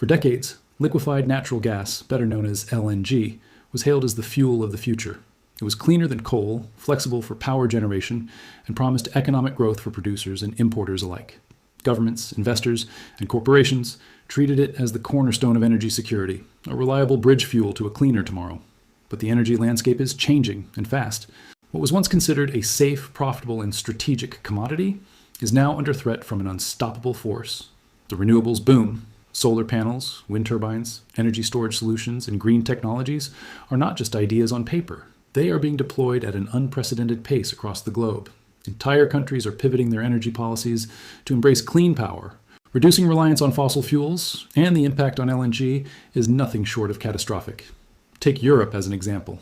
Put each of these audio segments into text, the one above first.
For decades, liquefied natural gas, better known as LNG, was hailed as the fuel of the future. It was cleaner than coal, flexible for power generation, and promised economic growth for producers and importers alike. Governments, investors, and corporations treated it as the cornerstone of energy security, a reliable bridge fuel to a cleaner tomorrow. But the energy landscape is changing, and fast. What was once considered a safe, profitable, and strategic commodity is now under threat from an unstoppable force. The renewables boom. Solar panels, wind turbines, energy storage solutions, and green technologies are not just ideas on paper. They are being deployed at an unprecedented pace across the globe. Entire countries are pivoting their energy policies to embrace clean power. Reducing reliance on fossil fuels and the impact on LNG is nothing short of catastrophic. Take Europe as an example.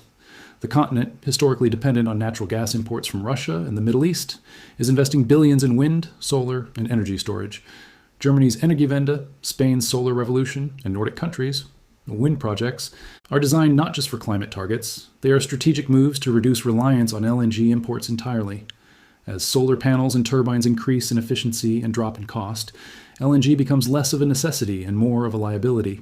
The continent, historically dependent on natural gas imports from Russia and the Middle East, is investing billions in wind, solar, and energy storage. Germany's Energiewende, Spain's solar revolution, and Nordic countries' wind projects are designed not just for climate targets, they are strategic moves to reduce reliance on LNG imports entirely. As solar panels and turbines increase in efficiency and drop in cost, LNG becomes less of a necessity and more of a liability.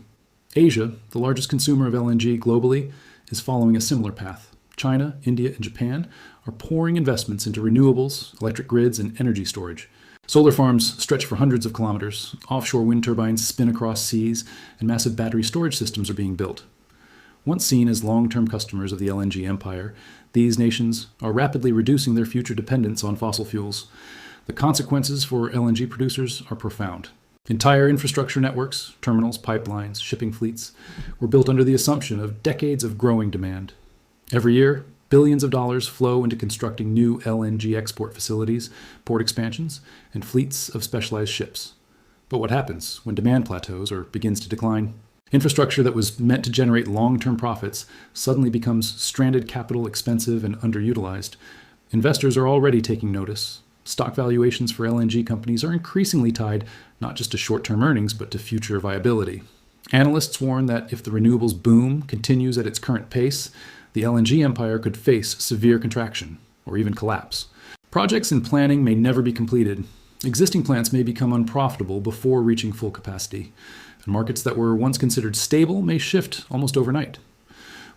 Asia, the largest consumer of LNG globally, is following a similar path. China, India, and Japan are pouring investments into renewables, electric grids, and energy storage. Solar farms stretch for hundreds of kilometers, offshore wind turbines spin across seas, and massive battery storage systems are being built. Once seen as long-term customers of the LNG empire, these nations are rapidly reducing their future dependence on fossil fuels. The consequences for LNG producers are profound. Entire infrastructure networks, terminals, pipelines, shipping fleets were built under the assumption of decades of growing demand. Every year, billions of dollars flow into constructing new LNG export facilities, port expansions, and fleets of specialized ships. But what happens when demand plateaus or begins to decline? Infrastructure that was meant to generate long-term profits suddenly becomes stranded capital, expensive, and underutilized. Investors are already taking notice. Stock valuations for LNG companies are increasingly tied not just to short-term earnings, but to future viability. Analysts warn that if the renewables boom continues at its current pace, the LNG empire could face severe contraction, or even collapse. Projects in planning may never be completed. Existing plants may become unprofitable before reaching full capacity, and markets that were once considered stable may shift almost overnight.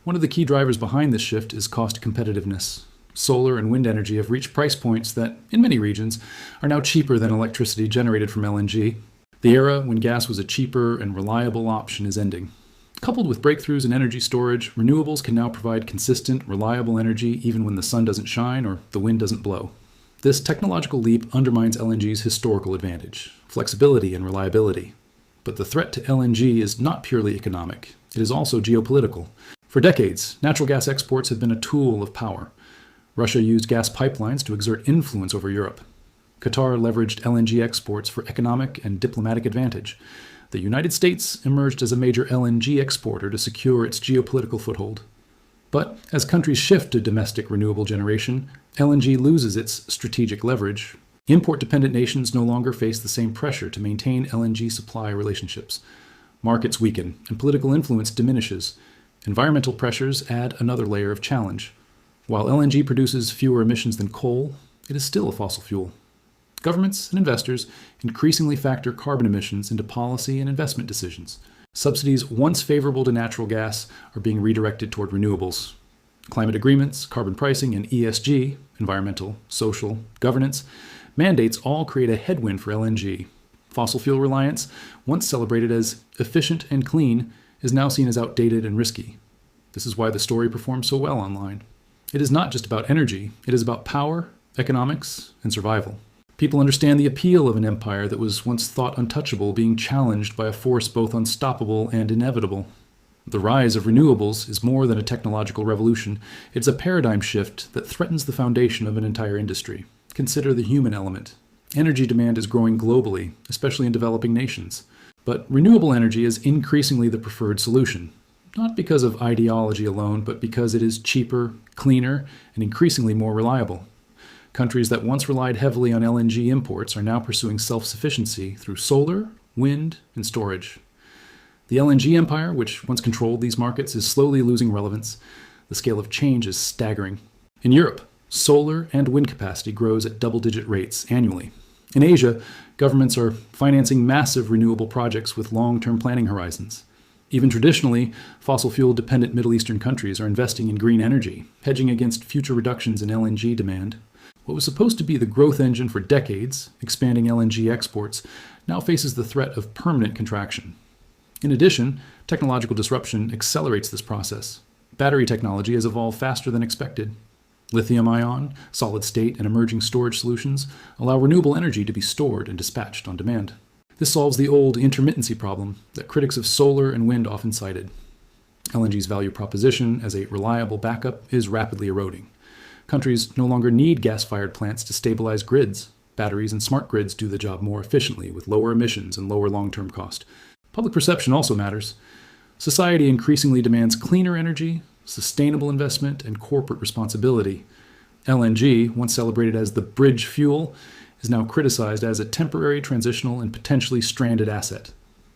One of the key drivers behind this shift is cost competitiveness. Solar and wind energy have reached price points that, in many regions, are now cheaper than electricity generated from LNG. The era when gas was a cheaper and reliable option is ending. Coupled with breakthroughs in energy storage, renewables can now provide consistent, reliable energy even when the sun doesn't shine or the wind doesn't blow. This technological leap undermines LNG's historical advantage, flexibility and reliability. But the threat to LNG is not purely economic. It is also geopolitical. For decades, natural gas exports have been a tool of power. Russia used gas pipelines to exert influence over Europe. Qatar leveraged LNG exports for economic and diplomatic advantage. The United States emerged as a major LNG exporter to secure its geopolitical foothold. But as countries shift to domestic renewable generation, LNG loses its strategic leverage. Import-dependent nations no longer face the same pressure to maintain LNG supply relationships. Markets weaken, and political influence diminishes. Environmental pressures add another layer of challenge. While LNG produces fewer emissions than coal, it is still a fossil fuel. Governments and investors increasingly factor carbon emissions into policy and investment decisions. Subsidies once favorable to natural gas are being redirected toward renewables. Climate agreements, carbon pricing, and ESG, environmental, social, governance, mandates all create a headwind for LNG. Fossil fuel reliance, once celebrated as efficient and clean, is now seen as outdated and risky. This is why the story performs so well online. It is not just about energy, it is about power, economics, and survival. People understand the appeal of an empire that was once thought untouchable being challenged by a force both unstoppable and inevitable. The rise of renewables is more than a technological revolution. It's a paradigm shift that threatens the foundation of an entire industry. Consider the human element. Energy demand is growing globally, especially in developing nations. But renewable energy is increasingly the preferred solution, not because of ideology alone, but because it is cheaper, cleaner, and increasingly more reliable. Countries that once relied heavily on LNG imports are now pursuing self-sufficiency through solar, wind, and storage. The LNG empire, which once controlled these markets, is slowly losing relevance. The scale of change is staggering. In Europe, solar and wind capacity grows at double-digit rates annually. In Asia, Governments are financing massive renewable projects with long-term planning horizons. Even traditionally, fossil fuel-dependent Middle Eastern countries are investing in green energy, hedging against future reductions in LNG demand. What was supposed to be the growth engine for decades, expanding LNG exports, now faces the threat of permanent contraction. In addition, technological disruption accelerates this process. Battery technology has evolved faster than expected. Lithium-ion, solid-state, and emerging storage solutions allow renewable energy to be stored and dispatched on demand. This solves the old intermittency problem that critics of solar and wind often cited. LNG's value proposition as a reliable backup is rapidly eroding. Countries no longer need gas-fired plants to stabilize grids. Batteries and smart grids do the job more efficiently with lower emissions and lower long-term cost. Public perception also matters. Society increasingly demands cleaner energy, sustainable investment, and corporate responsibility. LNG, once celebrated as the bridge fuel, is now criticized as a temporary, transitional, and potentially stranded asset.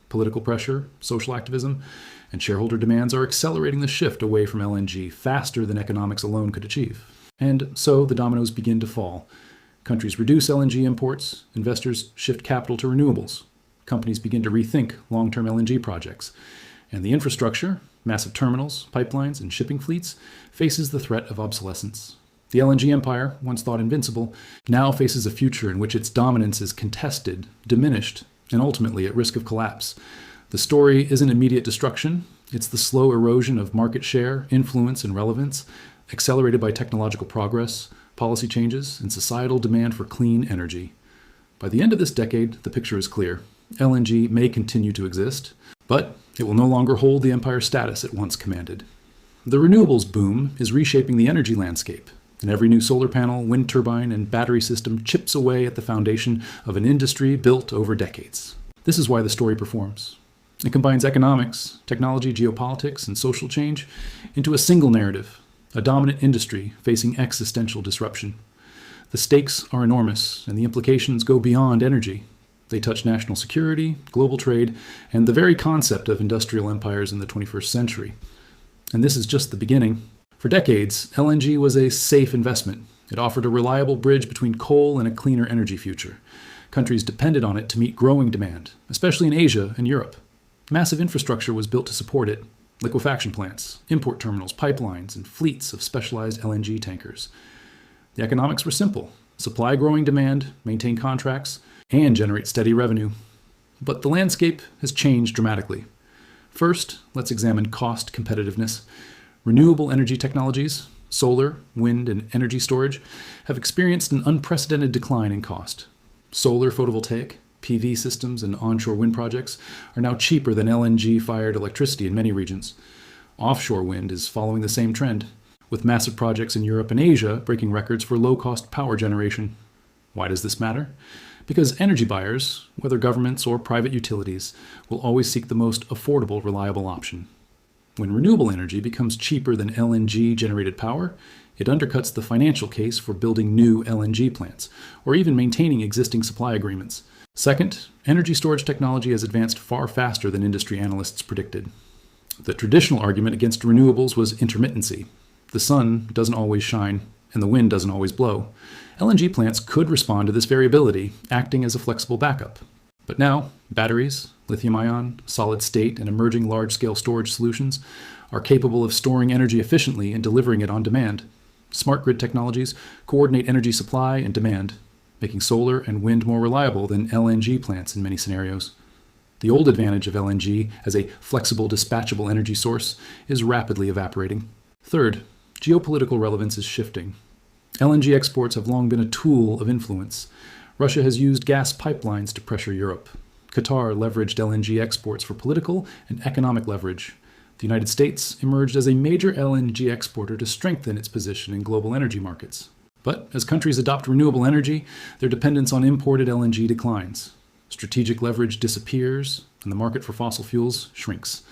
Political pressure, social activism, and shareholder demands are accelerating the shift away from LNG faster than economics alone could achieve. And so the dominoes begin to fall. Countries reduce LNG imports, investors shift capital to renewables, companies begin to rethink long-term LNG projects, and the infrastructure, massive terminals, pipelines, and shipping fleets, faces the threat of obsolescence. The LNG empire, once thought invincible, now faces a future in which its dominance is contested, diminished, and ultimately at risk of collapse. The story isn't immediate destruction, it's the slow erosion of market share, influence, and relevance, accelerated by technological progress, policy changes, and societal demand for clean energy. By the end of this decade, the picture is clear. LNG may continue to exist, but it will no longer hold the empire status it once commanded. The renewables boom is reshaping the energy landscape, and every new solar panel, wind turbine, and battery system chips away at the foundation of an industry built over decades. This is why the story performs. It combines economics, technology, geopolitics, and social change into a single narrative, a dominant industry facing existential disruption. The stakes are enormous, and the implications go beyond energy. They touch national security, global trade, and the very concept of industrial empires in the 21st century. And this is just the beginning. For decades, LNG was a safe investment. It offered a reliable bridge between coal and a cleaner energy future. Countries depended on it to meet growing demand, especially in Asia and Europe. Massive infrastructure was built to support it: liquefaction plants, import terminals, pipelines, and fleets of specialized LNG tankers. The economics were simple: supply growing demand, maintain contracts, and generate steady revenue. But the landscape has changed dramatically. First, let's examine cost competitiveness. Renewable energy technologies, solar, wind, and energy storage, have experienced an unprecedented decline in cost. Solar photovoltaic, PV systems, and onshore wind projects are now cheaper than LNG-fired electricity in many regions. Offshore wind is following the same trend, with massive projects in Europe and Asia breaking records for low-cost power generation. Why does this matter? Because energy buyers, whether governments or private utilities, will always seek the most affordable, reliable option. When renewable energy becomes cheaper than LNG-generated power, it undercuts the financial case for building new LNG plants, or even maintaining existing supply agreements. Second, energy storage technology has advanced far faster than industry analysts predicted. The traditional argument against renewables was intermittency. The sun doesn't always shine, and the wind doesn't always blow. LNG plants could respond to this variability, acting as a flexible backup. But now, batteries, lithium-ion, solid-state, and emerging large-scale storage solutions are capable of storing energy efficiently and delivering it on demand. Smart grid technologies coordinate energy supply and demand, making solar and wind more reliable than LNG plants in many scenarios. The old advantage of LNG as a flexible, dispatchable energy source is rapidly evaporating. Third, geopolitical relevance is shifting. LNG exports have long been a tool of influence. Russia has used gas pipelines to pressure Europe. Qatar leveraged LNG exports for political and economic leverage. The United States emerged as a major LNG exporter to strengthen its position in global energy markets. But as countries adopt renewable energy, their dependence on imported LNG declines. Strategic leverage disappears, and the market for fossil fuels shrinks.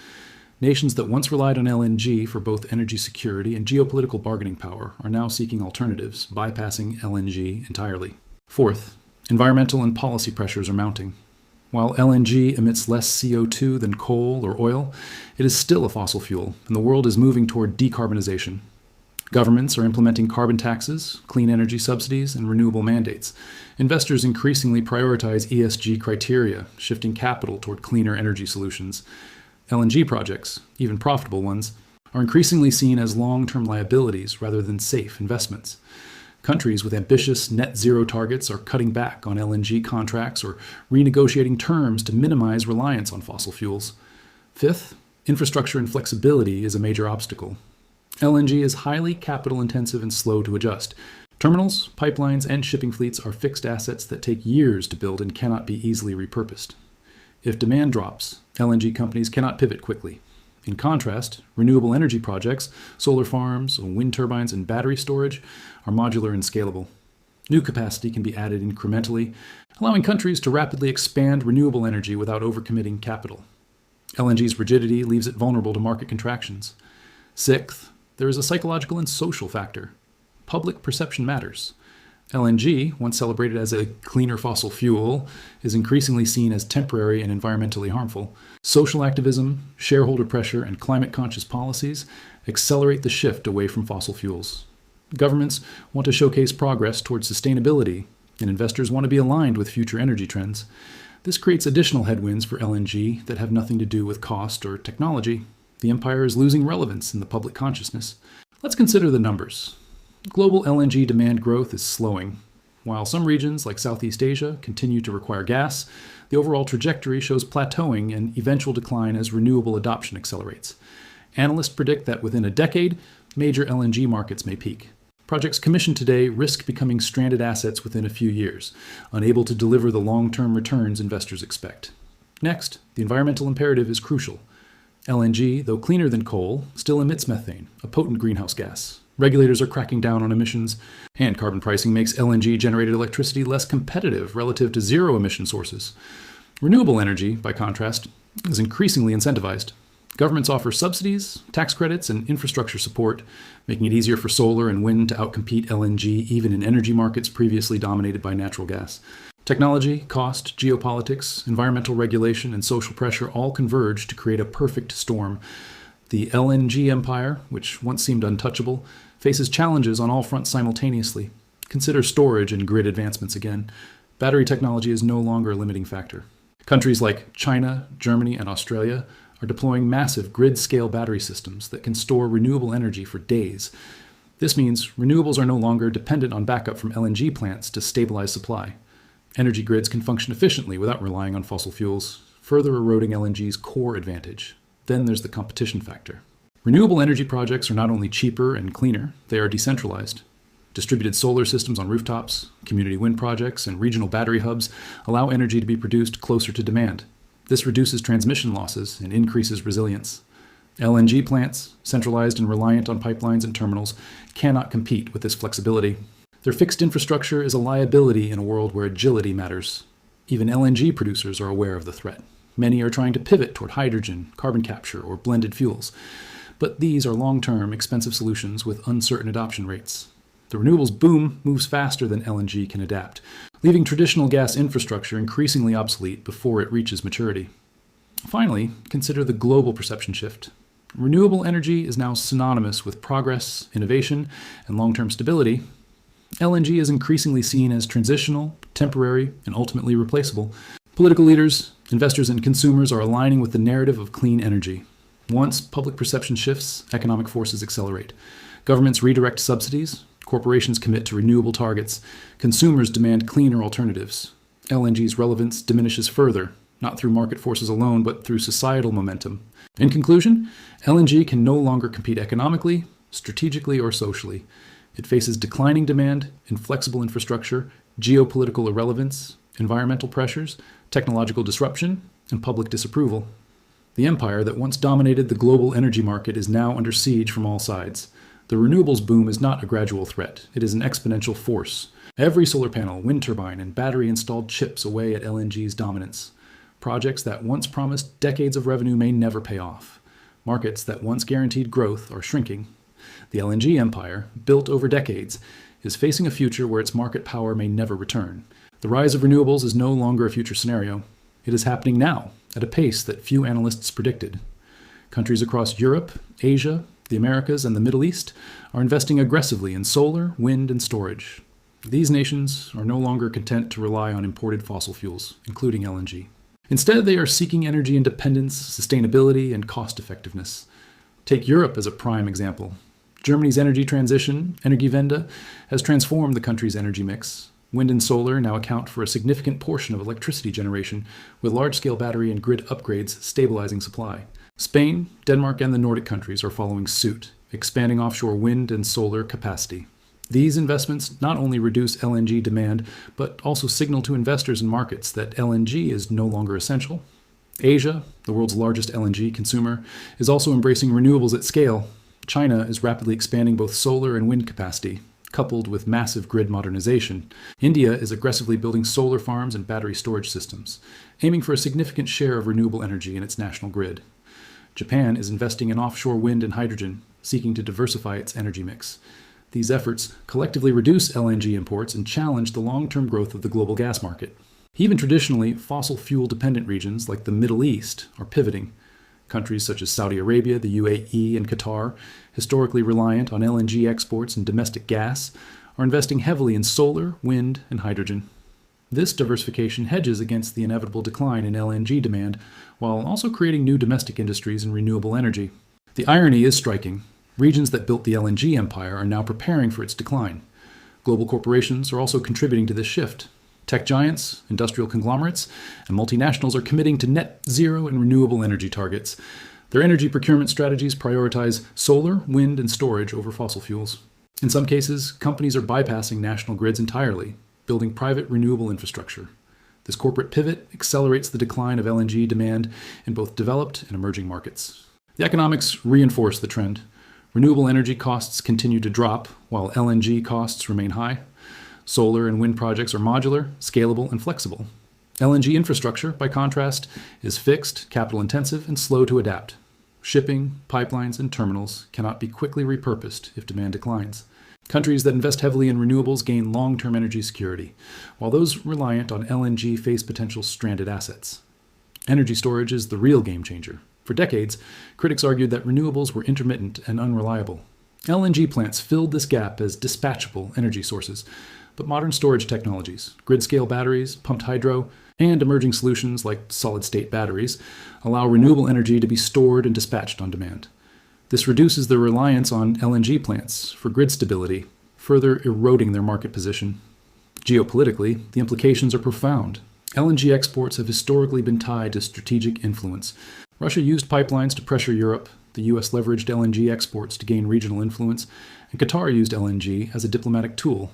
Nations that once relied on LNG for both energy security and geopolitical bargaining power are now seeking alternatives, bypassing LNG entirely. Fourth, environmental and policy pressures are mounting. While LNG emits less CO2 than coal or oil, it is still a fossil fuel, and the world is moving toward decarbonization. Governments are implementing carbon taxes, clean energy subsidies, and renewable mandates. Investors increasingly prioritize ESG criteria, shifting capital toward cleaner energy solutions. LNG projects, even profitable ones, are increasingly seen as long-term liabilities rather than safe investments. Countries with ambitious net zero targets are cutting back on LNG contracts or renegotiating terms to minimize reliance on fossil fuels. Fifth, infrastructure and flexibility is a major obstacle. LNG is highly capital intensive and slow to adjust. Terminals, pipelines, and shipping fleets are fixed assets that take years to build and cannot be easily repurposed. If demand drops, LNG companies cannot pivot quickly. In contrast, renewable energy projects, solar farms, wind turbines, and battery storage are modular and scalable. New capacity can be added incrementally, allowing countries to rapidly expand renewable energy without overcommitting capital. LNG's rigidity leaves it vulnerable to market contractions. Sixth, there is a psychological and social factor. Public perception matters. LNG, once celebrated as a cleaner fossil fuel, is increasingly seen as temporary and environmentally harmful. Social activism, shareholder pressure, and climate-conscious policies accelerate the shift away from fossil fuels. Governments want to showcase progress towards sustainability, and investors want to be aligned with future energy trends. This creates additional headwinds for LNG that have nothing to do with cost or technology. The empire is losing relevance in the public consciousness. Let's consider the numbers. Global LNG demand growth is slowing. While some regions, like Southeast Asia, continue to require gas, the overall trajectory shows plateauing and eventual decline as renewable adoption accelerates. Analysts predict that within a decade, major LNG markets may peak. Projects commissioned today risk becoming stranded assets within a few years, unable to deliver the long-term returns investors expect. Next, the environmental imperative is crucial. LNG, though cleaner than coal, still emits methane, a potent greenhouse gas. Regulators are cracking down on emissions, and carbon pricing makes LNG-generated electricity less competitive relative to zero-emission sources. Renewable energy, by contrast, is increasingly incentivized. Governments offer subsidies, tax credits, and infrastructure support, making it easier for solar and wind to outcompete LNG even in energy markets previously dominated by natural gas. Technology, cost, geopolitics, environmental regulation, and social pressure all converge to create a perfect storm. The LNG empire, which once seemed untouchable, faces challenges on all fronts simultaneously. Consider storage and grid advancements again. Battery technology is no longer a limiting factor. Countries like China, Germany, and Australia are deploying massive grid-scale battery systems that can store renewable energy for days. This means renewables are no longer dependent on backup from LNG plants to stabilize supply. Energy grids can function efficiently without relying on fossil fuels, further eroding LNG's core advantage. Then there's the competition factor. Renewable energy projects are not only cheaper and cleaner, they are decentralized. Distributed solar systems on rooftops, community wind projects, and regional battery hubs allow energy to be produced closer to demand. This reduces transmission losses and increases resilience. LNG plants, centralized and reliant on pipelines and terminals, cannot compete with this flexibility. Their fixed infrastructure is a liability in a world where agility matters. Even LNG producers are aware of the threat. Many are trying to pivot toward hydrogen, carbon capture, or blended fuels. But these are long-term, expensive solutions with uncertain adoption rates. The renewables boom moves faster than LNG can adapt, leaving traditional gas infrastructure increasingly obsolete before it reaches maturity. Finally, consider the global perception shift. Renewable energy is now synonymous with progress, innovation, and long-term stability. LNG is increasingly seen as transitional, temporary, and ultimately replaceable. Political leaders, investors, and consumers are aligning with the narrative of clean energy. Once public perception shifts, economic forces accelerate. Governments redirect subsidies, corporations commit to renewable targets, consumers demand cleaner alternatives. LNG's relevance diminishes further, not through market forces alone, but through societal momentum. In conclusion, LNG can no longer compete economically, strategically, or socially. It faces declining demand, inflexible infrastructure, geopolitical irrelevance, environmental pressures, technological disruption, and public disapproval. The empire that once dominated the global energy market is now under siege from all sides. The renewables boom is not a gradual threat. It is an exponential force. Every solar panel, wind turbine, and battery installed chips away at LNG's dominance. Projects that once promised decades of revenue may never pay off. Markets that once guaranteed growth are shrinking. The LNG empire, built over decades, is facing a future where its market power may never return. The rise of renewables is no longer a future scenario. It is happening now, at a pace that few analysts predicted. Countries across Europe, Asia, the The Americas and the Middle East are investing aggressively in solar, wind, and storage. These nations are no longer content to rely on imported fossil fuels, including LNG. Instead, they are seeking energy independence, sustainability, and cost-effectiveness. Take Europe as a prime example. Germany's energy transition, Energiewende, has transformed the country's energy mix. Wind and solar now account for a significant portion of electricity generation, with large-scale battery and grid upgrades stabilizing supply. Spain, Denmark, and the Nordic countries are following suit, expanding offshore wind and solar capacity. These investments not only reduce LNG demand, but also signal to investors and markets that LNG is no longer essential. Asia, the world's largest LNG consumer, is also embracing renewables at scale. China is rapidly expanding both solar and wind capacity, coupled with massive grid modernization. India is aggressively building solar farms and battery storage systems, aiming for a significant share of renewable energy in its national grid. Japan is investing in offshore wind and hydrogen, seeking to diversify its energy mix. These efforts collectively reduce LNG imports and challenge the long-term growth of the global gas market. Even traditionally, fossil fuel-dependent regions like the Middle East are pivoting. Countries such as Saudi Arabia, the UAE, and Qatar, historically reliant on LNG exports and domestic gas, are investing heavily in solar, wind, and hydrogen. This diversification hedges against the inevitable decline in LNG demand, while also creating new domestic industries in renewable energy. The irony is striking. Regions that built the LNG empire are now preparing for its decline. Global corporations are also contributing to this shift. Tech giants, industrial conglomerates, and multinationals are committing to net zero and renewable energy targets. Their energy procurement strategies prioritize solar, wind, and storage over fossil fuels. In some cases, companies are bypassing national grids entirely, building private renewable infrastructure. This corporate pivot accelerates the decline of LNG demand in both developed and emerging markets. The economics reinforce the trend. Renewable energy costs continue to drop, while LNG costs remain high. Solar and wind projects are modular, scalable, and flexible. LNG infrastructure, by contrast, is fixed, capital-intensive, and slow to adapt. Shipping, pipelines, and terminals cannot be quickly repurposed if demand declines. Countries that invest heavily in renewables gain long-term energy security, while those reliant on LNG face potential stranded assets. Energy storage is the real game changer. For decades, critics argued that renewables were intermittent and unreliable. LNG plants filled this gap as dispatchable energy sources, but modern storage technologies, grid-scale batteries, pumped hydro, and emerging solutions like solid-state batteries allow renewable energy to be stored and dispatched on demand. This reduces the reliance on LNG plants for grid stability, further eroding their market position. Geopolitically, the implications are profound. LNG exports have historically been tied to strategic influence. Russia used pipelines to pressure Europe, the US leveraged LNG exports to gain regional influence, and Qatar used LNG as a diplomatic tool.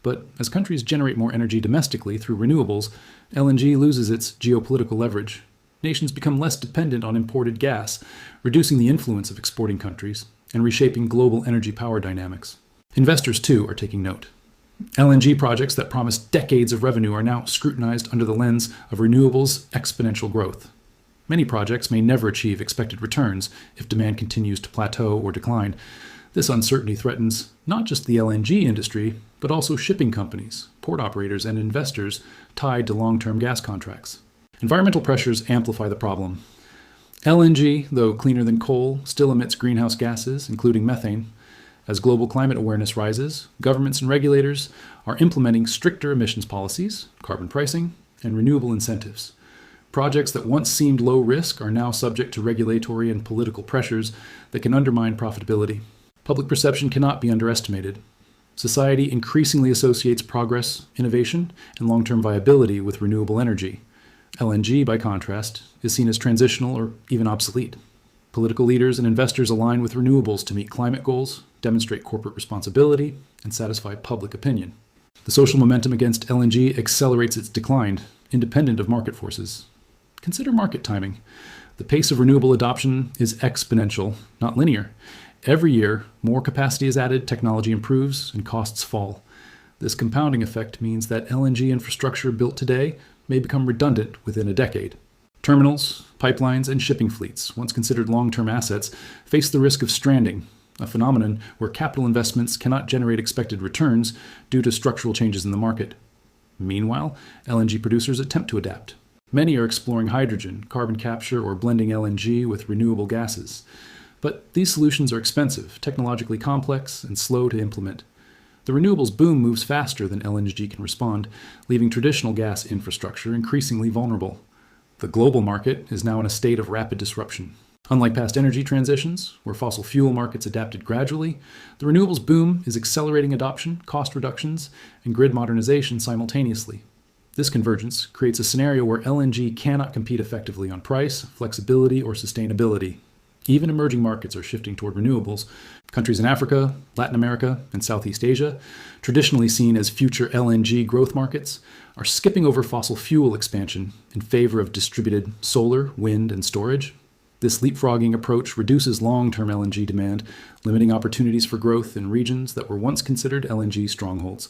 But as countries generate more energy domestically through renewables, LNG loses its geopolitical leverage. Nations become less dependent on imported gas, reducing the influence of exporting countries and reshaping global energy power dynamics. Investors, too, are taking note. LNG projects that promised decades of revenue are now scrutinized under the lens of renewables' exponential growth. Many projects may never achieve expected returns if demand continues to plateau or decline. This uncertainty threatens not just the LNG industry, but also shipping companies, port operators, and investors tied to long-term gas contracts. Environmental pressures amplify the problem. LNG, though cleaner than coal, still emits greenhouse gases, including methane. As global climate awareness rises, governments and regulators are implementing stricter emissions policies, carbon pricing, and renewable incentives. Projects that once seemed low risk are now subject to regulatory and political pressures that can undermine profitability. Public perception cannot be underestimated. Society increasingly associates progress, innovation, and long-term viability with renewable energy. LNG, by contrast, is seen as transitional or even obsolete. Political leaders and investors align with renewables to meet climate goals, demonstrate corporate responsibility, and satisfy public opinion. The social momentum against LNG accelerates its decline, independent of market forces. Consider market timing. The pace of renewable adoption is exponential, not linear. Every year, more capacity is added, technology improves, and costs fall. This compounding effect means that LNG infrastructure built today may become redundant within a decade. Terminals, pipelines, and shipping fleets, once considered long-term assets, face the risk of stranding, a phenomenon where capital investments cannot generate expected returns due to structural changes in the market. Meanwhile, LNG producers attempt to adapt. Many are exploring hydrogen, carbon capture, or blending LNG with renewable gases. But these solutions are expensive, technologically complex, and slow to implement. The renewables boom moves faster than LNG can respond, leaving traditional gas infrastructure increasingly vulnerable. The global market is now in a state of rapid disruption. Unlike past energy transitions, where fossil fuel markets adapted gradually, the renewables boom is accelerating adoption, cost reductions, and grid modernization simultaneously. This convergence creates a scenario where LNG cannot compete effectively on price, flexibility, or sustainability. Even emerging markets are shifting toward renewables. Countries in Africa, Latin America, and Southeast Asia, traditionally seen as future LNG growth markets, are skipping over fossil fuel expansion in favor of distributed solar, wind, and storage. This leapfrogging approach reduces long-term LNG demand, limiting opportunities for growth in regions that were once considered LNG strongholds.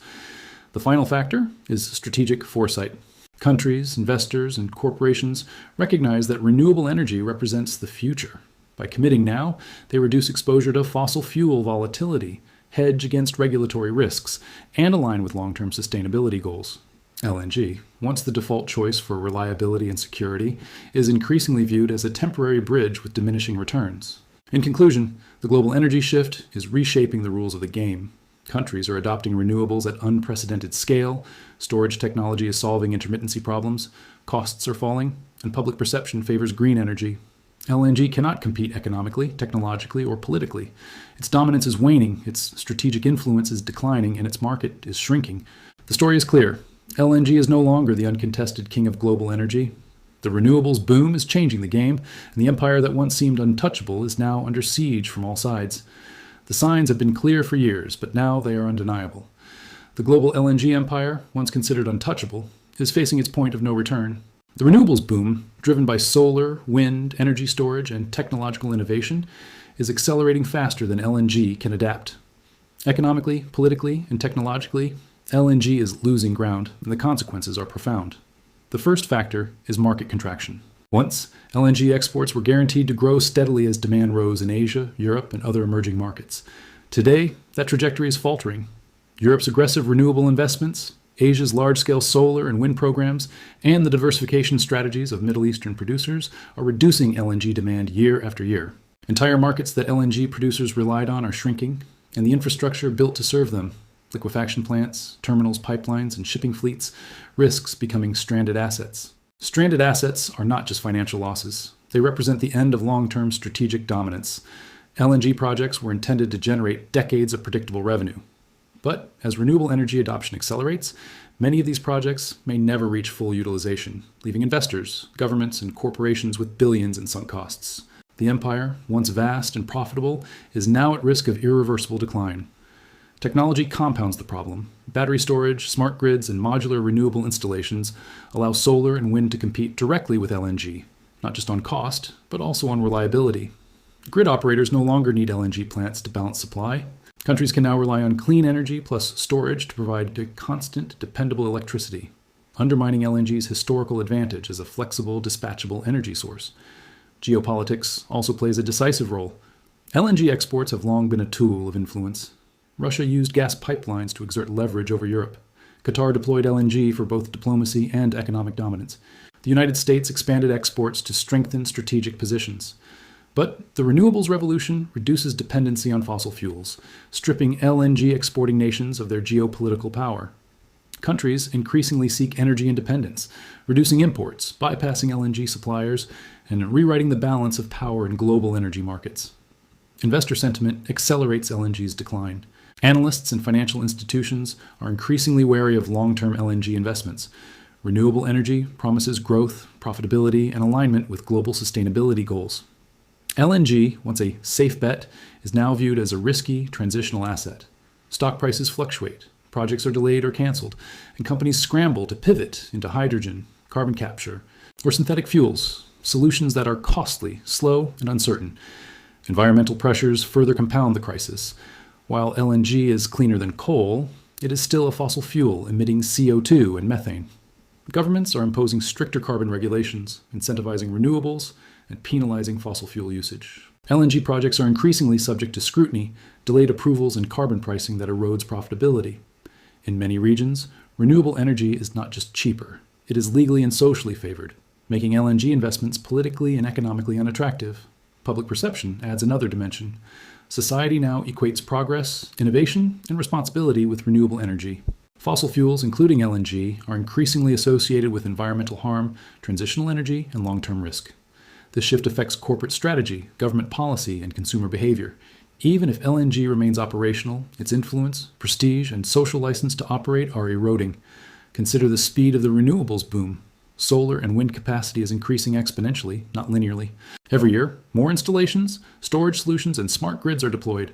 The final factor is strategic foresight. Countries, investors, and corporations recognize that renewable energy represents the future. By committing now, they reduce exposure to fossil fuel volatility, hedge against regulatory risks, and align with long-term sustainability goals. LNG, once the default choice for reliability and security, is increasingly viewed as a temporary bridge with diminishing returns. In conclusion, the global energy shift is reshaping the rules of the game. Countries are adopting renewables at unprecedented scale, storage technology is solving intermittency problems, costs are falling, and public perception favors green energy. LNG cannot compete economically, technologically, or politically. Its dominance is waning, its strategic influence is declining, and its market is shrinking. The story is clear. LNG is no longer the uncontested king of global energy. The renewables boom is changing the game, and the empire that once seemed untouchable is now under siege from all sides. The signs have been clear for years, but now they are undeniable. The global LNG empire, once considered untouchable, is facing its point of no return. The renewables boom, driven by solar, wind, energy storage, and technological innovation, is accelerating faster than LNG can adapt. Economically, politically, and technologically, LNG is losing ground, and the consequences are profound. The first factor is market contraction. Once, LNG exports were guaranteed to grow steadily as demand rose in Asia, Europe, and other emerging markets. Today, that trajectory is faltering. Europe's aggressive renewable investments, Asia's large-scale solar and wind programs, and the diversification strategies of Middle Eastern producers are reducing LNG demand year after year. Entire markets that LNG producers relied on are shrinking, and the infrastructure built to serve them, liquefaction plants, terminals, pipelines, and shipping fleets, risks becoming stranded assets. Stranded assets are not just financial losses. They represent the end of long-term strategic dominance. LNG projects were intended to generate decades of predictable revenue. But as renewable energy adoption accelerates, many of these projects may never reach full utilization, leaving investors, governments, and corporations with billions in sunk costs. The empire, once vast and profitable, is now at risk of irreversible decline. Technology compounds the problem. Battery storage, smart grids, and modular renewable installations allow solar and wind to compete directly with LNG, not just on cost, but also on reliability. Grid operators no longer need LNG plants to balance supply. Countries can now rely on clean energy plus storage to provide constant, dependable electricity, undermining LNG's historical advantage as a flexible, dispatchable energy source. Geopolitics also plays a decisive role. LNG exports have long been a tool of influence. Russia used gas pipelines to exert leverage over Europe. Qatar deployed LNG for both diplomacy and economic dominance. The United States expanded exports to strengthen strategic positions. But the renewables revolution reduces dependency on fossil fuels, stripping LNG exporting nations of their geopolitical power. Countries increasingly seek energy independence, reducing imports, bypassing LNG suppliers, and rewriting the balance of power in global energy markets. Investor sentiment accelerates LNG's decline. Analysts and financial institutions are increasingly wary of long-term LNG investments. Renewable energy promises growth, profitability, and alignment with global sustainability goals. LNG, once a safe bet, is now viewed as a risky transitional asset. Stock prices fluctuate, projects are delayed or canceled, and companies scramble to pivot into hydrogen, carbon capture, or synthetic fuels, solutions that are costly, slow, and uncertain. Environmental pressures further compound the crisis. While LNG is cleaner than coal, it is still a fossil fuel emitting CO2 and methane. Governments are imposing stricter carbon regulations, incentivizing renewables, and penalizing fossil fuel usage. LNG projects are increasingly subject to scrutiny, delayed approvals, and carbon pricing that erodes profitability. In many regions, renewable energy is not just cheaper, it is legally and socially favored, making LNG investments politically and economically unattractive. Public perception adds another dimension. Society now equates progress, innovation, and responsibility with renewable energy. Fossil fuels, including LNG, are increasingly associated with environmental harm, transitional energy, and long-term risk. This shift affects corporate strategy, government policy, and consumer behavior. Even if LNG remains operational, its influence, prestige, and social license to operate are eroding. Consider the speed of the renewables boom. Solar and wind capacity is increasing exponentially, not linearly. Every year, more installations, storage solutions, and smart grids are deployed.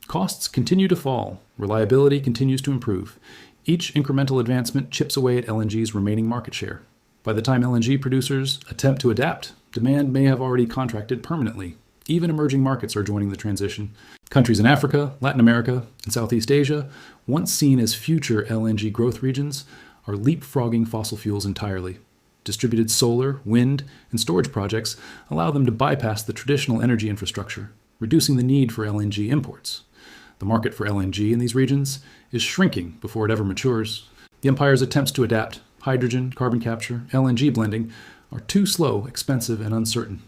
Costs continue to fall. Reliability continues to improve. Each incremental advancement chips away at LNG's remaining market share. By the time LNG producers attempt to adapt, demand may have already contracted permanently. Even emerging markets are joining the transition. Countries in Africa, Latin America, and Southeast Asia, once seen as future LNG growth regions, are leapfrogging fossil fuels entirely. Distributed solar, wind, and storage projects allow them to bypass the traditional energy infrastructure, reducing the need for LNG imports. The market for LNG in these regions is shrinking before it ever matures. The empire's attempts to adapt hydrogen, carbon capture, LNG blending are too slow, expensive, and uncertain.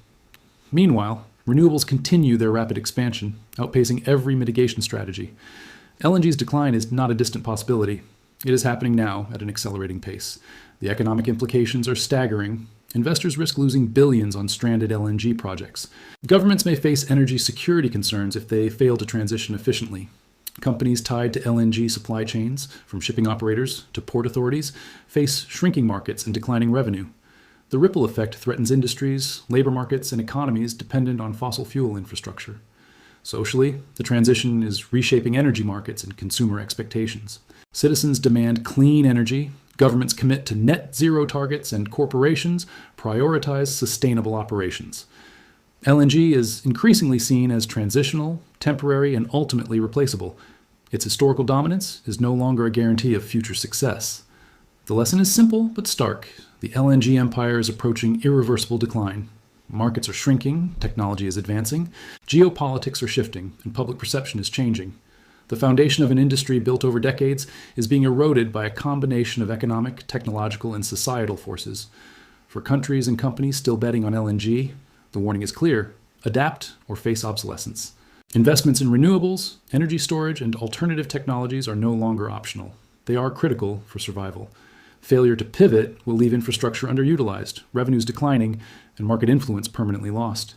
Meanwhile, renewables continue their rapid expansion, outpacing every mitigation strategy. LNG's decline is not a distant possibility. It is happening now at an accelerating pace. The economic implications are staggering. Investors risk losing billions on stranded LNG projects. Governments may face energy security concerns if they fail to transition efficiently. Companies tied to LNG supply chains, from shipping operators to port authorities, face shrinking markets and declining revenue. The ripple effect threatens industries, labor markets, and economies dependent on fossil fuel infrastructure. Socially, the transition is reshaping energy markets and consumer expectations. Citizens demand clean energy, governments commit to net zero targets, and corporations prioritize sustainable operations. LNG is increasingly seen as transitional, temporary, and ultimately replaceable. Its historical dominance is no longer a guarantee of future success. The lesson is simple but stark. The LNG empire is approaching irreversible decline. Markets are shrinking, technology is advancing, geopolitics are shifting, and public perception is changing. The foundation of an industry built over decades is being eroded by a combination of economic, technological, and societal forces. For countries and companies still betting on LNG, the warning is clear: adapt or face obsolescence. Investments in renewables, energy storage, and alternative technologies are no longer optional. They are critical for survival. Failure to pivot will leave infrastructure underutilized, revenues declining, and market influence permanently lost.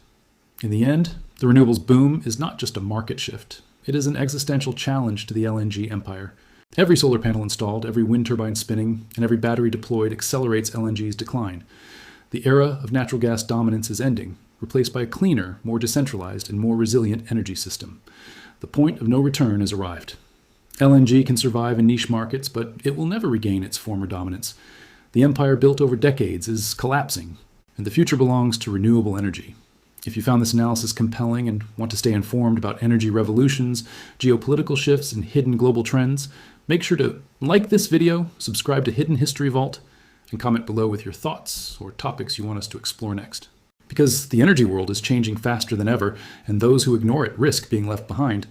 In the end, the renewables boom is not just a market shift. It is an existential challenge to the LNG empire. Every solar panel installed, every wind turbine spinning, and every battery deployed accelerates LNG's decline. The era of natural gas dominance is ending, replaced by a cleaner, more decentralized, and more resilient energy system. The point of no return has arrived. LNG can survive in niche markets, but it will never regain its former dominance. The empire built over decades is collapsing, and the future belongs to renewable energy. If you found this analysis compelling and want to stay informed about energy revolutions, geopolitical shifts, and hidden global trends, make sure to like this video, subscribe to Hidden History Vault, and comment below with your thoughts or topics you want us to explore next. Because the energy world is changing faster than ever, and those who ignore it risk being left behind.